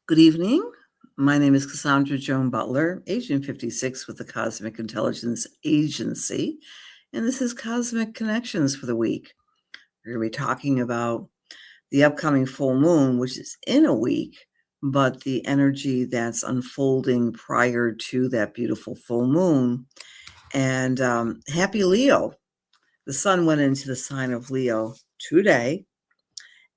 Good evening. My name is Cassandra Joan Butler, Agent 56 with the Cosmic Intelligence Agency, and this is Cosmic Connections for the week. We're going to be talking about the upcoming full moon, which is in a week, but the energy that's unfolding prior to that beautiful full moon. And happy Leo. The sun went into the sign of Leo today,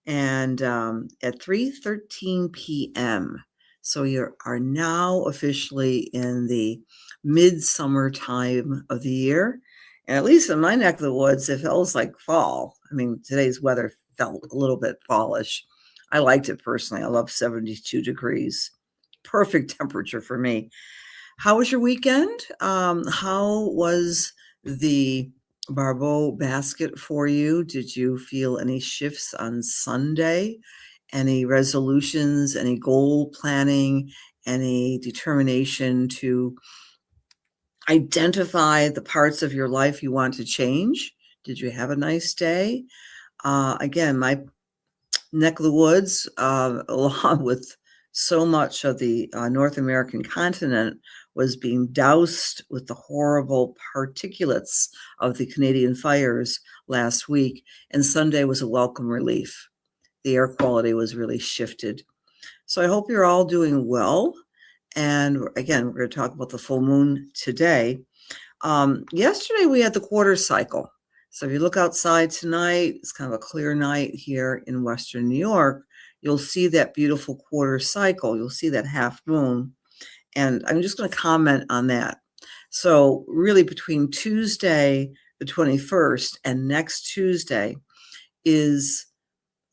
and at 3:13 p.m. So you are now officially in the midsummer time of the year. And at least in my neck of the woods, it feels like fall. I mean, today's weather felt a little bit fallish. I liked it personally. I love 72 degrees. Perfect temperature for me. How was your weekend? How was the Barbeau basket for you? Did you feel any shifts on Sunday? Any resolutions, any goal planning, any determination to identify the parts of your life you want to change? Did you have a nice day? Again, my neck of the woods, along with so much of the North American continent, was being doused with the horrible particulates of the Canadian fires last week, and Sunday was a welcome relief. The air quality was really shifted. So I hope you're all doing well. And again, we're going to talk about the full moon today. Yesterday we had the quarter cycle. So if you look outside tonight, it's kind of a clear night here in Western New York. You'll see that beautiful quarter cycle. You'll see that half moon. And I'm just going to comment on that. So really between Tuesday, the 21st, and next Tuesday is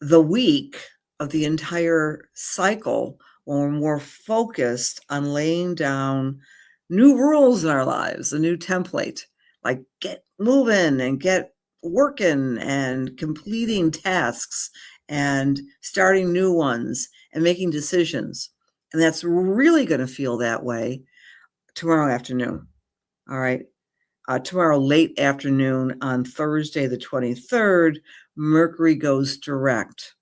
the week of the entire cycle when we're more focused on laying down new rules in our lives, a new template, like get moving and get working and completing tasks and starting new ones and making decisions. And that's really going to feel that way tomorrow afternoon. All right. Tomorrow late afternoon on Thursday, the 23rd, Mercury goes direct.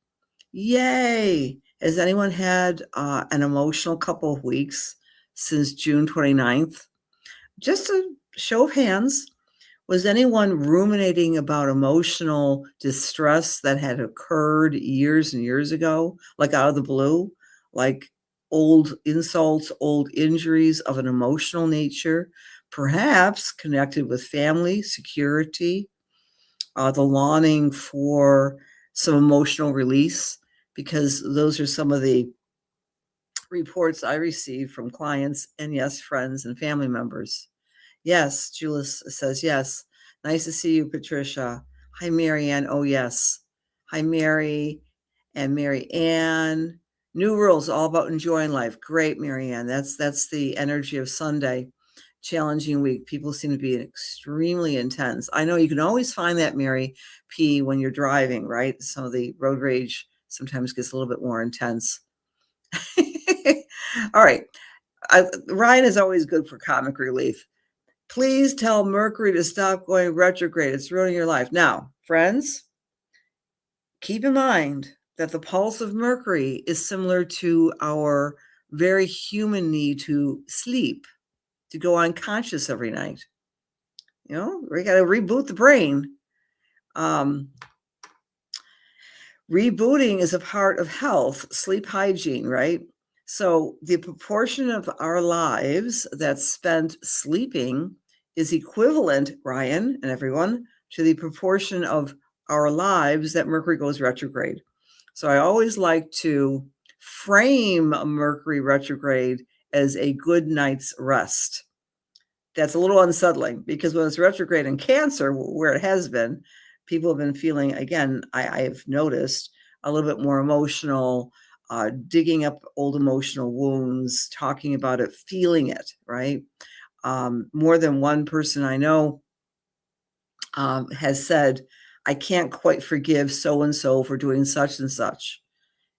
Yay! Has anyone had an emotional couple of weeks since June 29th? Just a show of hands. Was anyone ruminating about emotional distress that had occurred years and years ago, like out of the blue, like old insults, old injuries of an emotional nature, perhaps connected with family, security, the longing for some emotional release? Because those are some of the reports I receive from clients and, yes, friends and family members. Yes, Julis says yes. Nice to see you, Patricia. Hi, Marianne. Oh, yes. Hi, Mary and Mary Ann. New rules, all about enjoying life. Great, Marianne. That's the energy of Sunday. Challenging week. People seem to be extremely intense. I know you can always find that, Mary P, when you're driving, right? Some of the road rage sometimes gets a little bit more intense. All right. Ryan is always good for comic relief. Please tell Mercury to stop going retrograde. It's ruining your life. Now, friends, keep in mind that the pulse of Mercury is similar to our very human need to sleep, to go unconscious every night. You know, we got to reboot the brain. Rebooting is a part of health, sleep hygiene, right? So the proportion of our lives that's spent sleeping is equivalent, Ryan and everyone, to the proportion of our lives that Mercury goes retrograde. So I always like to frame a Mercury retrograde as a good night's rest. That's a little unsettling because when it's retrograde in Cancer, where it has been, people have been feeling, again, I've noticed, a little bit more emotional, digging up old emotional wounds, talking about it, feeling it, right? More than one person I know has said, I can't quite forgive so-and-so for doing such and such.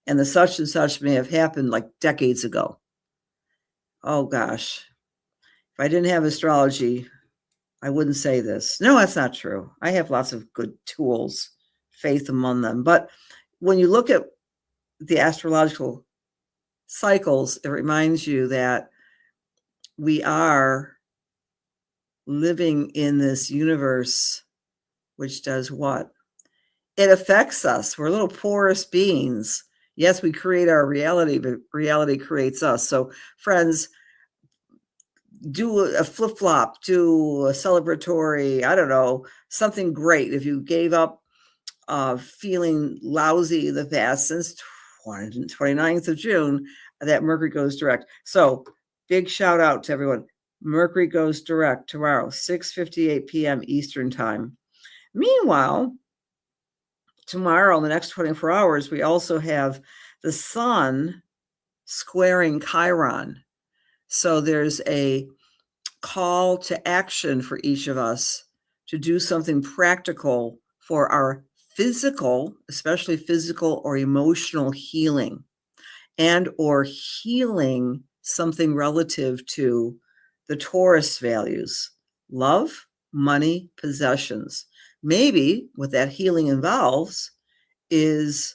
And the such and such may have happened like decades ago. Oh, gosh. If I didn't have astrology, I wouldn't say this. No, that's not true. I have lots of good tools, faith among them. But when you look at the astrological cycles, it reminds you that we are living in this universe, which does what? It affects us. We're little porous beings. Yes, we create our reality, but reality creates us. So, friends, do a flip-flop, do a celebratory, I don't know, something great. If you gave up feeling lousy the fast since 29th of June, that Mercury goes direct. So big shout out to everyone. Mercury goes direct tomorrow, 6:58 p.m. Eastern time. Meanwhile, tomorrow, in the next 24 hours, we also have the sun squaring Chiron. So there's a call to action for each of us to do something practical for our physical, especially physical or emotional healing, and or healing something relative to the Taurus values: love, money, possessions. Maybe what that healing involves is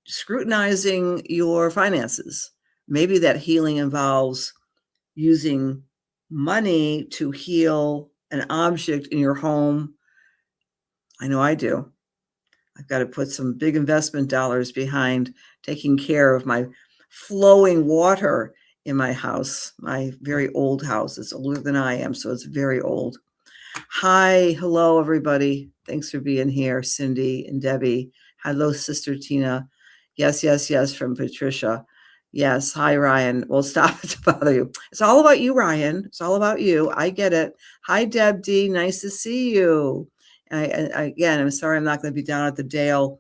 scrutinizing your finances. Maybe that healing involves using money to heal an object in your home. I know I do. I've got to put some big investment dollars behind taking care of my flowing water in my house, my very old house. It's older than I am, so it's very old. Hi, hello, everybody. Thanks for being here, Cindy and Debbie. Hello, Sister Tina. Yes, yes, yes, from Patricia. Yes, hi, Ryan. Well, stop it to bother you. It's all about you, Ryan. It's all about you. I get it. Hi, Deb D. Nice to see you. Again, I'm sorry I'm not going to be down at the Dale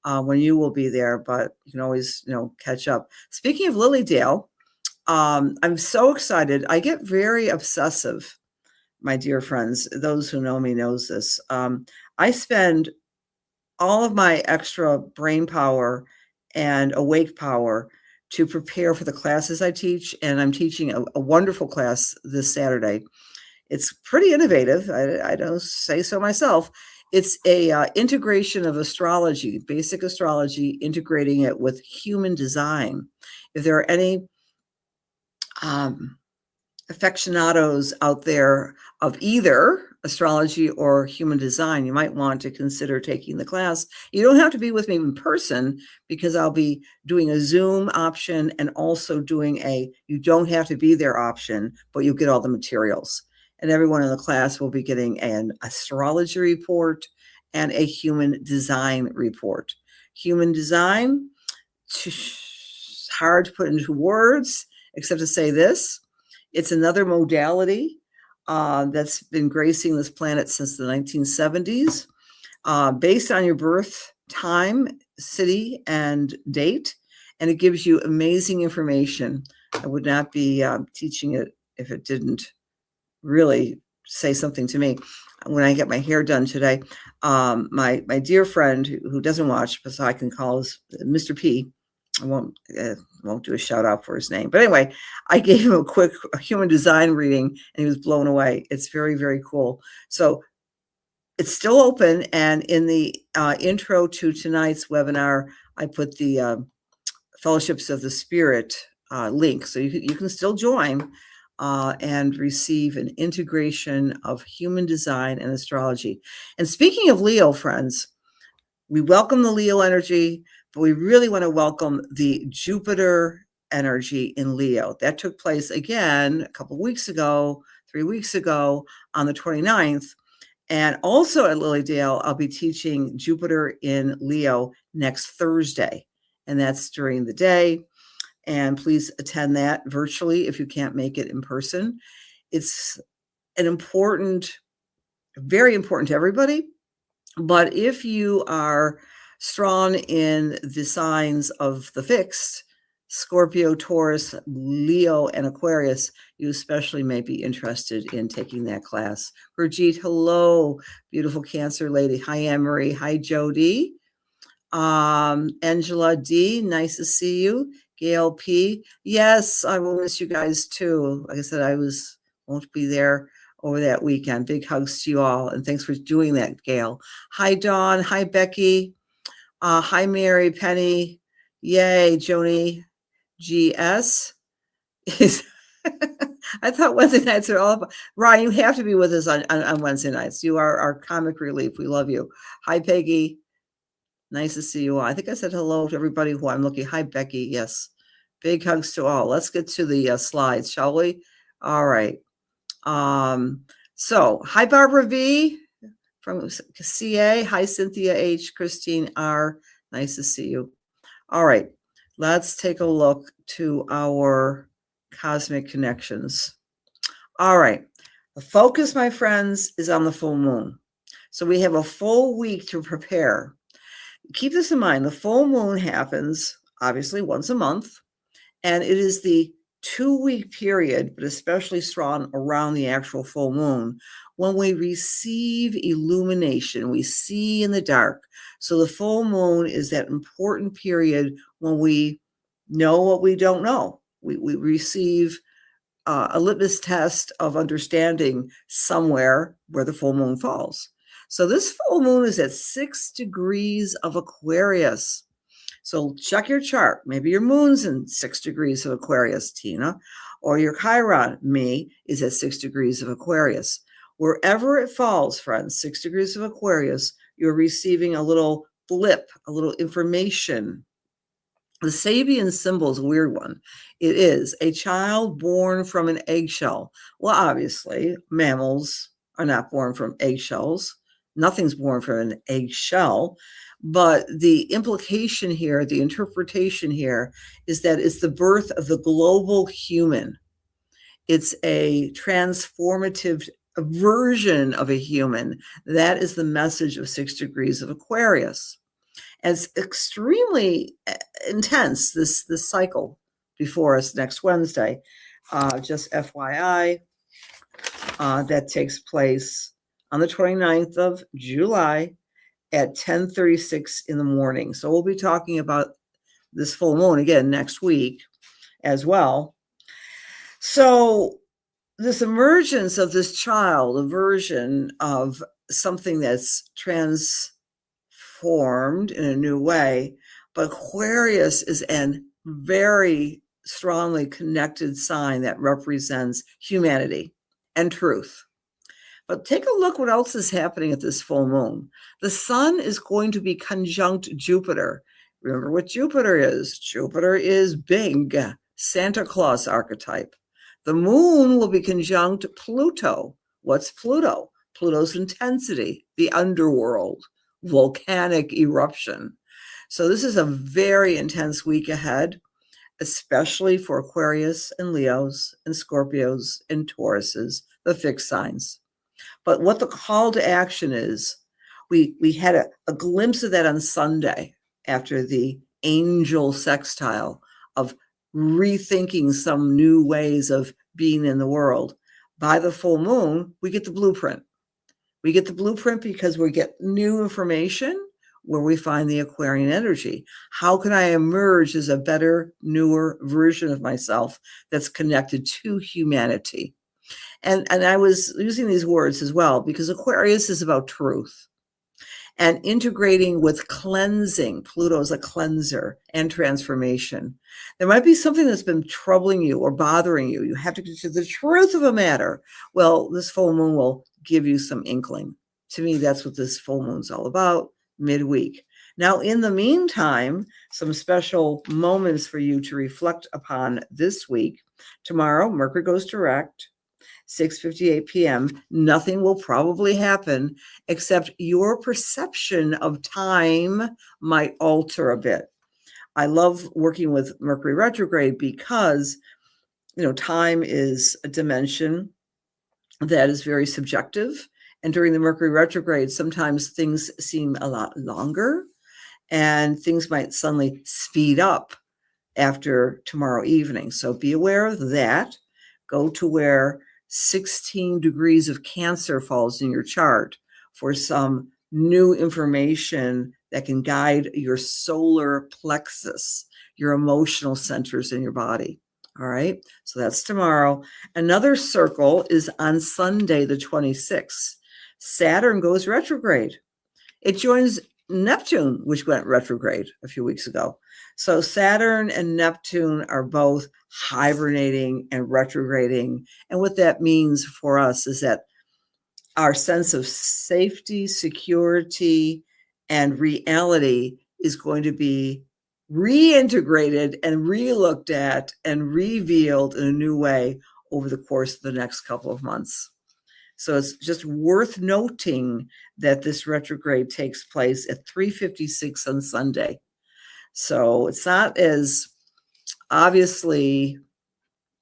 when you will be there, but you can always, catch up. Speaking of Lily Dale, I'm so excited. I get very obsessive, my dear friends. Those who know me knows this. I spend all of my extra brain power and awake power to prepare for the classes I teach, and I'm teaching a wonderful class this Saturday. It's pretty innovative. I don't say so myself. It's a integration of astrology, basic astrology, integrating it with human design. If there are any aficionados out there of either astrology or human design, you might want to consider taking the class. You don't have to be with me in person, because I'll be doing a Zoom option and also doing you don't have to be there option, but you'll get all the materials. And everyone in the class will be getting an astrology report and a human design report. Human design, hard to put into words, except to say this: it's another modality that's been gracing this planet since the 1970s, based on your birth time, city, and date. And it gives you amazing information. I would not be teaching it if it didn't really say something to me. When I get my hair done today, my dear friend who doesn't watch, but so I can call his Mr. P. I won't do a shout out for his name, but anyway, I gave him a quick human design reading, and he was blown away. It's very, very cool. So it's still open, and in the intro to tonight's webinar, I put the Fellowships of the Spirit link, so you can still join and receive an integration of human design and astrology. And speaking of Leo, friends, we welcome the Leo energy, but we really want to welcome the Jupiter energy in Leo. That took place again a couple of weeks ago, 3 weeks ago, on the 29th. And also at Lily Dale, I'll be teaching Jupiter in Leo next Thursday, and that's during the day. And please attend that virtually if you can't make it in person. It's very important to everybody. But if you are strong in the signs of the fixed, Scorpio, Taurus, Leo, and Aquarius, you especially may be interested in taking that class. Gurjeet, hello, beautiful Cancer lady. Hi, Anne-Marie. Hi, Jody. Angela D, nice to see you. Gail P, yes, I will miss you guys too. Like I said, won't be there over that weekend. Big hugs to you all, and thanks for doing that, Gail. Hi, Dawn. Hi, Becky. Hi, Mary, Penny. Yay, Joni. GS is I thought Wednesday nights are all about Ryan, you have to be with us on Wednesday nights. You are our comic relief. We love you. Hi, Peggy. Nice to see you all. I think I said hello to everybody who I'm looking. Hi, Becky. Yes. Big hugs to all. Let's get to the slides, shall we? All right. So hi, Barbara V from CA. Hi, Cynthia H, Christine R. Nice to see you. All right. Let's take a look to our cosmic connections. All right. The focus, my friends, is on the full moon. So we have a full week to prepare. Keep this in mind. The full moon happens obviously once a month, and it is the 2-week period, but especially strong around the actual full moon, when we receive illumination, we see in the dark. So the full moon is that important period when we know what we don't know. We receive a litmus test of understanding somewhere where the full moon falls. So this full moon is at 6 degrees of Aquarius. So check your chart. Maybe your moon's in 6 degrees of Aquarius, Tina, or your Chiron, me, is at 6 degrees of Aquarius. Wherever it falls, friends, 6 degrees of Aquarius, you're receiving a little blip, a little information. The Sabian symbol is a weird one. It is a child born from an eggshell. Well, obviously, mammals are not born from eggshells. Nothing's born from an eggshell. But the implication here, the interpretation here, is that it's the birth of the global human. It's a transformative version of a human. That is the message of 6 degrees of Aquarius. And it's extremely intense, this cycle before us next Wednesday. Just FYI, that takes place on the 29th of July at 10:36 in the morning. So we'll be talking about this full moon again next week as well. So this emergence of this child, a version of something that's transformed in a new way, but Aquarius is a very strongly connected sign that represents humanity and truth. But take a look what else is happening at this full moon. The sun is going to be conjunct Jupiter. Remember what Jupiter is. Jupiter is big, Santa Claus archetype. The moon will be conjunct Pluto. What's Pluto? Pluto's intensity, the underworld, volcanic eruption. So this is a very intense week ahead, especially for Aquarius and Leos and Scorpios and Tauruses, the fixed signs. But what the call to action is, we had a glimpse of that on Sunday after the angel sextile of rethinking some new ways of being in the world. By the full moon, we get the blueprint. We get the blueprint because we get new information where we find the Aquarian energy. How can I emerge as a better, newer version of myself that's connected to humanity? And I was using these words as well because Aquarius is about truth and integrating with cleansing. Pluto is a cleanser and transformation. There might be something that's been troubling you or bothering you. You have to get to the truth of a matter. Well, this full moon will give you some inkling. To me, that's what this full moon's all about, midweek. Now, in the meantime, some special moments for you to reflect upon this week. Tomorrow, Mercury goes direct. 6:58 p.m. Nothing will probably happen except your perception of time might alter a bit. I love working with Mercury retrograde because, time is a dimension that is very subjective. And during the Mercury retrograde, sometimes things seem a lot longer and things might suddenly speed up after tomorrow evening. So be aware of that. Go to where 16 degrees of Cancer falls in your chart for some new information that can guide your solar plexus, your emotional centers in your body. All right. So that's tomorrow. Another circle is on Sunday, the 26th. Saturn goes retrograde. It joins Neptune, which went retrograde a few weeks ago. So Saturn and Neptune are both hibernating and retrograding. And what that means for us is that our sense of safety, security, and reality is going to be reintegrated and relooked at and revealed in a new way over the course of the next couple of months. So it's just worth noting that this retrograde takes place at 3:56 on Sunday. So it's not as obviously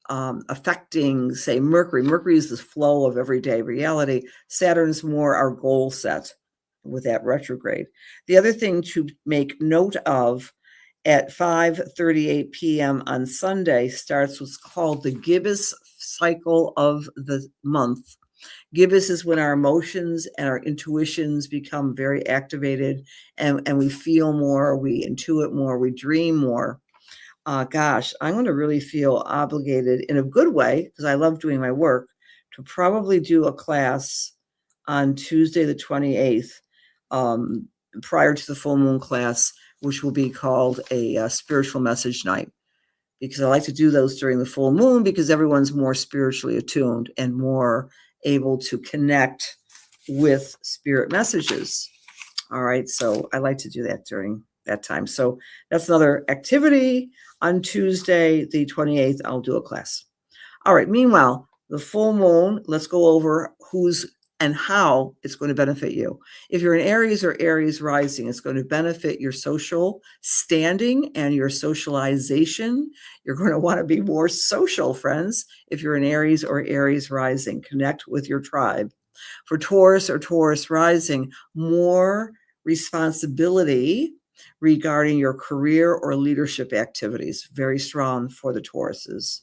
affecting, say, Mercury. Mercury is the flow of everyday reality. Saturn's more our goal set with that retrograde. The other thing to make note of, at 5:38 p.m. on Sunday starts what's called the gibbous cycle of the month. Gibbous is when our emotions and our intuitions become very activated, and we feel more, we intuit more, we dream more. Gosh, I'm going to really feel obligated in a good way, because I love doing my work, to probably do a class on Tuesday, the 28th, prior to the full moon class, which will be called a spiritual message night, because I like to do those during the full moon, because everyone's more spiritually attuned and more able to connect with spirit messages. All right, so I like to do that during that time. So that's another activity. On Tuesday, the 28th, I'll do a class. All right, meanwhile, the full moon, let's go over who's and how it's going to benefit you. If you're in Aries or Aries rising, it's going to benefit your social standing and your socialization. You're going to want to be more social, friends. If you're in Aries or Aries rising, connect with your tribe. For Taurus or Taurus rising, more responsibility regarding your career or leadership activities. Very strong for the Tauruses.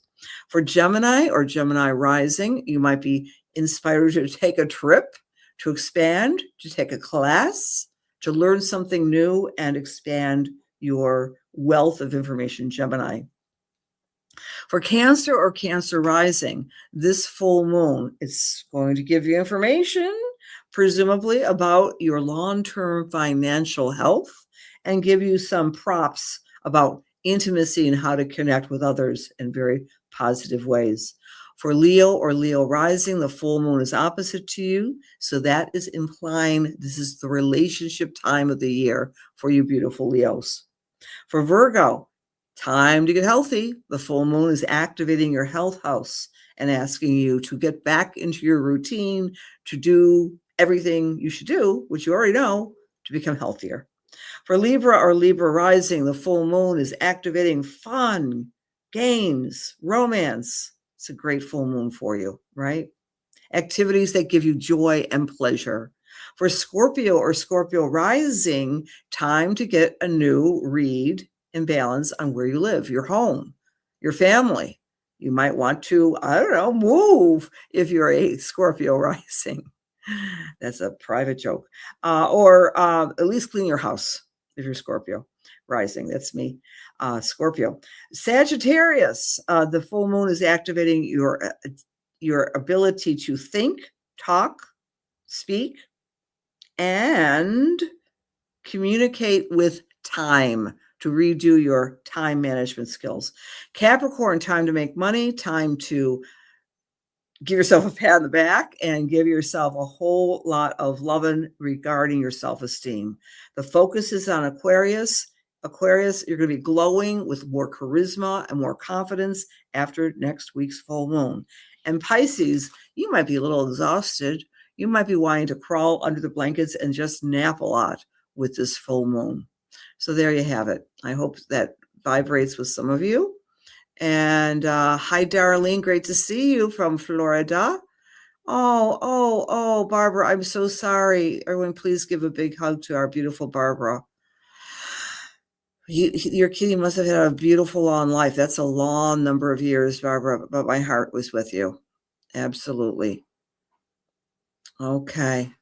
For Gemini or Gemini rising, you might be inspired to take a trip, to expand, to take a class, to learn something new and expand your wealth of information, Gemini. For Cancer or Cancer rising, this full moon, it's going to give you information, presumably about your long-term financial health, and give you some props about intimacy and how to connect with others in very positive ways. For Leo or Leo rising, the full moon is opposite to you. So that is implying this is the relationship time of the year for you beautiful Leos. For Virgo, time to get healthy. The full moon is activating your health house and asking you to get back into your routine, to do everything you should do, which you already know, to become healthier. For Libra or Libra rising, the full moon is activating fun, games, romance. It's a great full moon for you, right? Activities that give you joy and pleasure. For Scorpio or Scorpio rising, time to get a new read and balance on where you live, your home, your family. You might want to, I don't know, move if you're a Scorpio rising. That's a private joke. Or at least clean your house if you're Scorpio rising. That's me, Scorpio. Sagittarius, the full moon is activating your ability to think, talk, speak, and communicate with time, to redo your time management skills. Capricorn, time to make money, time to give yourself a pat on the back and give yourself a whole lot of loving regarding your self-esteem. The focus is on Aquarius. Aquarius, you're going to be glowing with more charisma and more confidence after next week's full moon. And Pisces, you might be a little exhausted. You might be wanting to crawl under the blankets and just nap a lot with this full moon. So there you have it. I hope that vibrates with some of you. And hi, Darlene. Great to see you from Florida. Oh, Barbara, I'm so sorry. Everyone, please give a big hug to our beautiful Barbara. Your kitty must have had a beautiful long life. That's a long number of years, Barbara, but my heart was with you. Absolutely. Okay.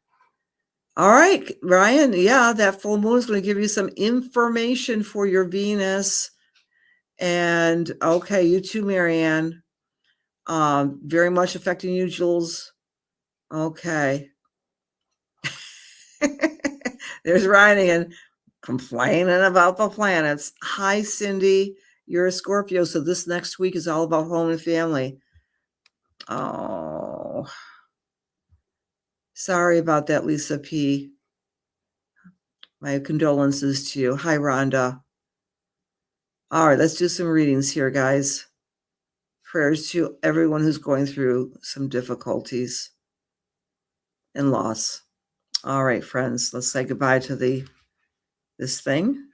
All right, Ryan. Yeah, that full moon is going to give you some information for your Venus. And okay, you too, Marianne. Very much affecting you, Jules. Okay. There's Ryan again, complaining about the planets. Hi, Cindy. You're a Scorpio, so this next week is all about home and family. Oh, sorry about that, Lisa P. My condolences to you. Hi, Rhonda. All right, let's do some readings here, guys. Prayers to everyone who's going through some difficulties and loss. All right, friends, let's say goodbye to this thing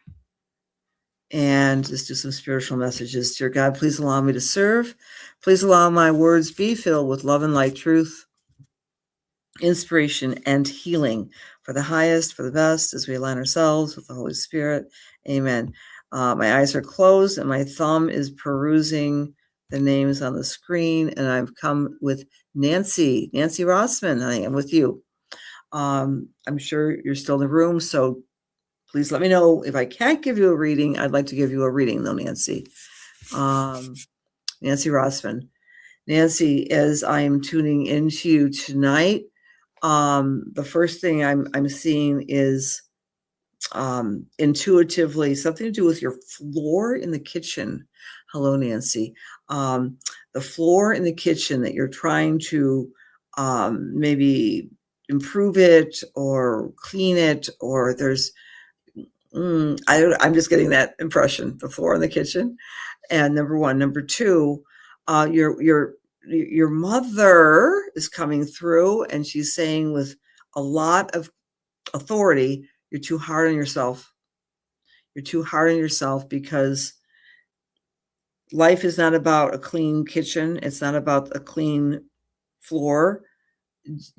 and just do some spiritual messages. Dear God, please allow me to serve. Please allow my words be filled with love and light, truth, inspiration, and healing for the highest, for the best, as we align ourselves with the Holy Spirit. Amen. My eyes are closed and my thumb is perusing the names on the screen, and I've come with Nancy Rossman. I am with you. I'm sure you're still in the room, so please let me know if I can't give you a reading. I'd like to give you a reading, though, Nancy. Nancy Rossman. Nancy, as I am tuning into you tonight, the first thing I'm seeing is intuitively something to do with your floor in the kitchen. Hello, Nancy. The floor in the kitchen that you're trying to maybe improve it or clean it, or there's I'm just getting that impression, the floor in the kitchen. And number one. Number two, your mother is coming through, and she's saying with a lot of authority, you're too hard on yourself. You're too hard on yourself because life is not about a clean kitchen. It's not about a clean floor.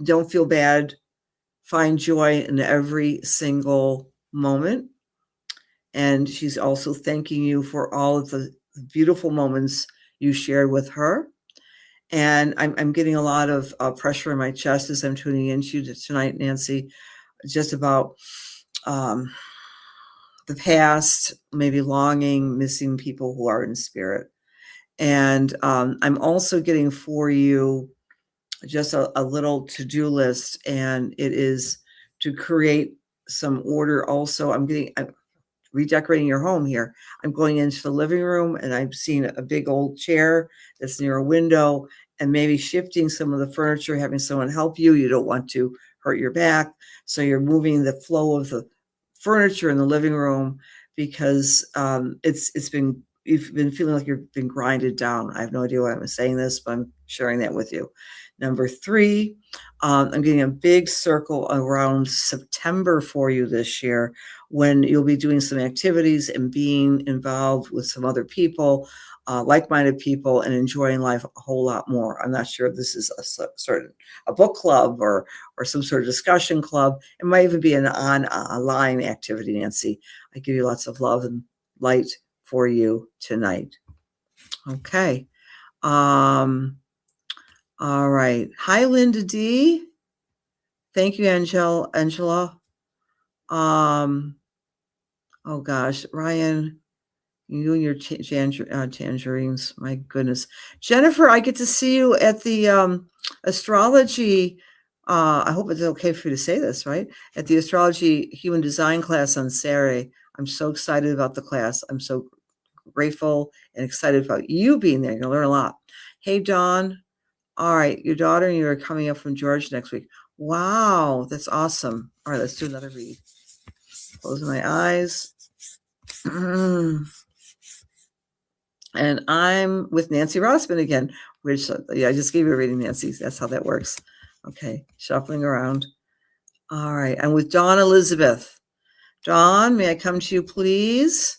Don't feel bad. Find joy in every single moment. And she's also thanking you for all of the beautiful moments you shared with her. And I'm getting a lot of pressure in my chest as I'm tuning into you tonight, Nancy, just about the past, maybe longing, missing people who are in spirit. And I'm also getting for you just a little to-do list, and it is to create some order. Also, I'm redecorating your home here. I'm going into the living room, and I've seen a big old chair that's near a window, and maybe shifting some of the furniture, having someone help you. You don't want to hurt your back, so you're moving the flow of the furniture in the living room because you've been feeling like you've been grinded down. I have no idea why I'm saying this, but I'm sharing that with you. Number three, I'm getting a big circle around September for you this year, when you'll be doing some activities and being involved with some other people, like-minded people, and enjoying life a whole lot more. I'm not sure if this is a book club or some sort of discussion club. It might even be an online activity, Nancy. I give you lots of love and light for you tonight. Okay. All right. Hi, Linda D. Thank you, Angela. Oh gosh, Ryan, you and your tangerines. My goodness. Jennifer, I get to see you at the astrology. I hope it's okay for you to say this, right? At the astrology human design class on Saturday. I'm so excited about the class. I'm so grateful and excited about you being there. You're going to learn a lot. Hey, Dawn. All right. Your daughter and you are coming up from Georgia next week. Wow. That's awesome. All right. Let's do another read. Closing my eyes. And I'm with Nancy Rossman again, which I just gave you a reading, Nancy. That's how that works. Okay. Shuffling around. All right. I'm with Dawn Elizabeth. Dawn, may I come to you, please?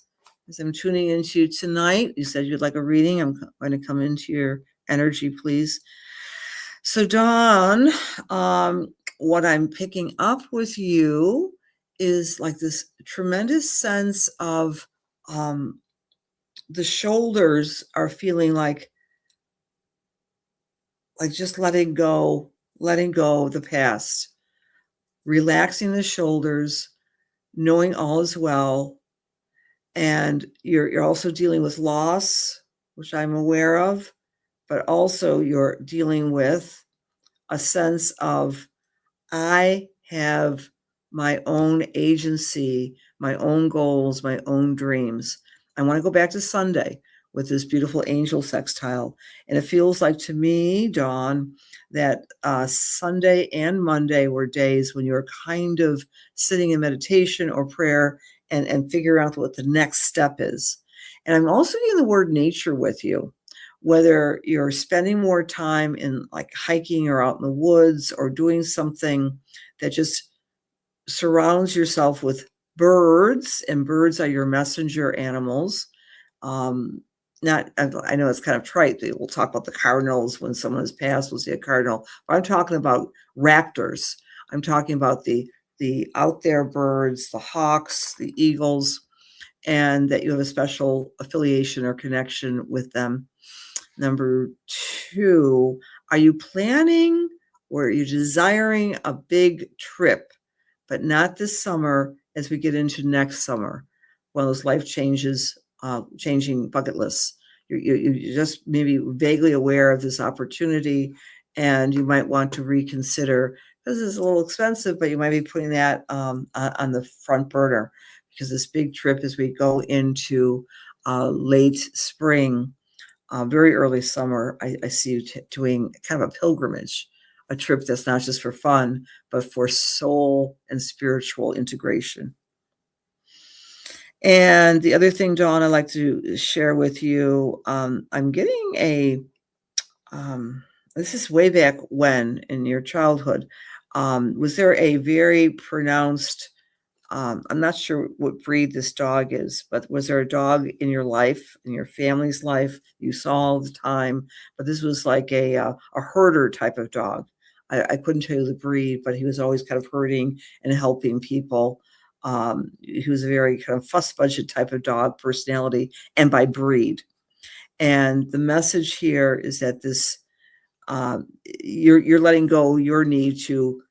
As I'm tuning into you tonight, you said you'd like a reading. I'm going to come into your energy, please. So, Dawn, what I'm picking up with you is like this tremendous sense of the shoulders are feeling like just letting go of the past, relaxing the shoulders, knowing all is well. And you're also dealing with loss, which I'm aware of, but also you're dealing with a sense of, I have my own agency, my own goals, my own dreams. I want to go back to Sunday with this beautiful angel sextile. And it feels like to me, Dawn, that Sunday and Monday were days when you're kind of sitting in meditation or prayer and figure out what the next step is. And I'm also getting the word nature with you, whether you're spending more time in like hiking or out in the woods or doing something that just surrounds yourself with birds, and birds are your messenger animals. I know it's kind of trite. We'll talk about the cardinals when someone has passed. We'll see a cardinal. But I'm talking about raptors. I'm talking about the out there birds, the hawks, the eagles, and that you have a special affiliation or connection with them. Number 2, are you planning or are you desiring a big trip, but not this summer as we get into next summer? One of those life changes, changing bucket lists. You're just maybe vaguely aware of this opportunity, and you might want to reconsider. This is a little expensive, but you might be putting that on the front burner, because this big trip as we go into late spring, very early summer, I see you doing kind of a pilgrimage, a trip that's not just for fun, but for soul and spiritual integration. And the other thing, Dawn, I'd like to share with you, I'm getting this is way back when in your childhood, was there a very pronounced, I'm not sure what breed this dog is, but was there a dog in your life, in your family's life, you saw all the time, but this was like a herder type of dog? I couldn't tell you the breed, but he was always kind of herding and helping people. He was a very kind of fuss budget type of dog personality and by breed. And the message here is that this, you're letting go your need to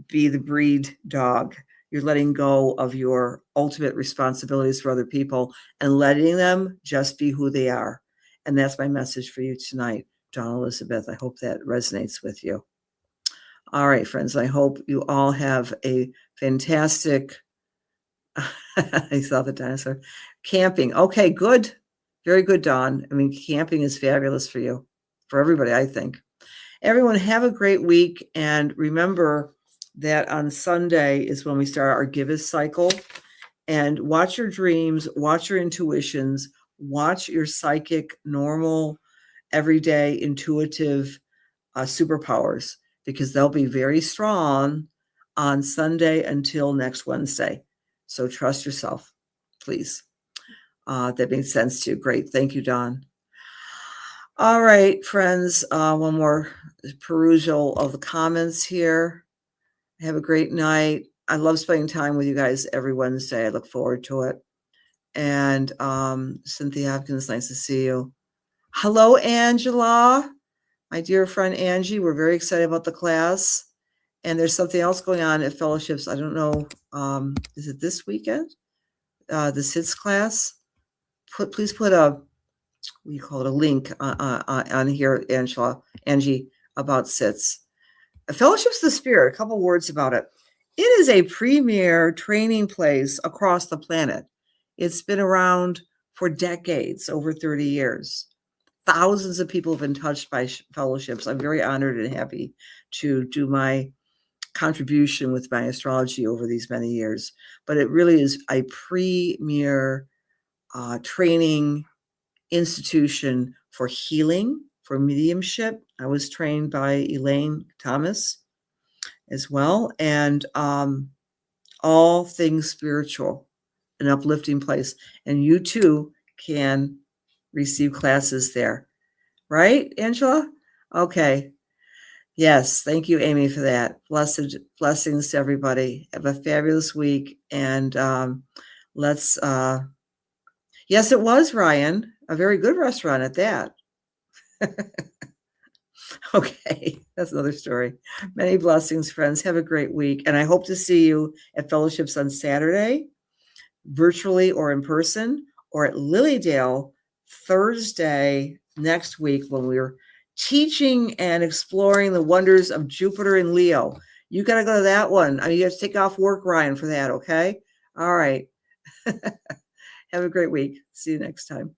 be the breed dog. You're letting go of your ultimate responsibilities for other people and letting them just be who they are. And that's my message for you tonight, Dawn Elizabeth. I hope that resonates with you. All right, friends, I hope you all have a fantastic, I saw the dinosaur, camping. Okay, good. Very good, Dawn. I mean, camping is fabulous for you, for everybody, I think. Everyone, have a great week. And remember that on Sunday is when we start our Give Us cycle. And watch your dreams, watch your intuitions, watch your psychic, normal, everyday, intuitive superpowers, because they'll be very strong on Sunday until next Wednesday. So trust yourself, please. That makes sense to you. Great. Thank you, Dawn. All right, friends. One more perusal of the comments here. Have a great night. I love spending time with you guys every Wednesday. I look forward to it. And Cynthia Hopkins, nice to see you. Hello, Angela. My dear friend Angie, we're very excited about the class. And there's something else going on at fellowships. I don't know. Is it this weekend? The SITS class? Please put a link on here, Angie, about SITS. Fellowships of the Spirit, a couple words about it. It is a premier training place across the planet. It's been around for decades, over 30 years. Thousands of people have been touched by fellowships. I'm very honored and happy to do my contribution with my astrology over these many years. But it really is a premier training institution for healing, for mediumship. I was trained by Elaine Thomas as well, and all things spiritual, an uplifting place. And you too can receive classes there. Right, Angela? Okay. Yes. Thank you, Amy, for that. Blessings to everybody. Have a fabulous week. And let's, yes, it was, Ryan. A very good restaurant at that. Okay. That's another story. Many blessings, friends. Have a great week. And I hope to see you at fellowships on Saturday, virtually or in person, or at Lilydale Thursday next week when we're teaching and exploring the wonders of Jupiter and Leo. You got to go to that one. I mean, you have to take off work, Ryan, for that. Okay. All right. Have a great week. See you next time.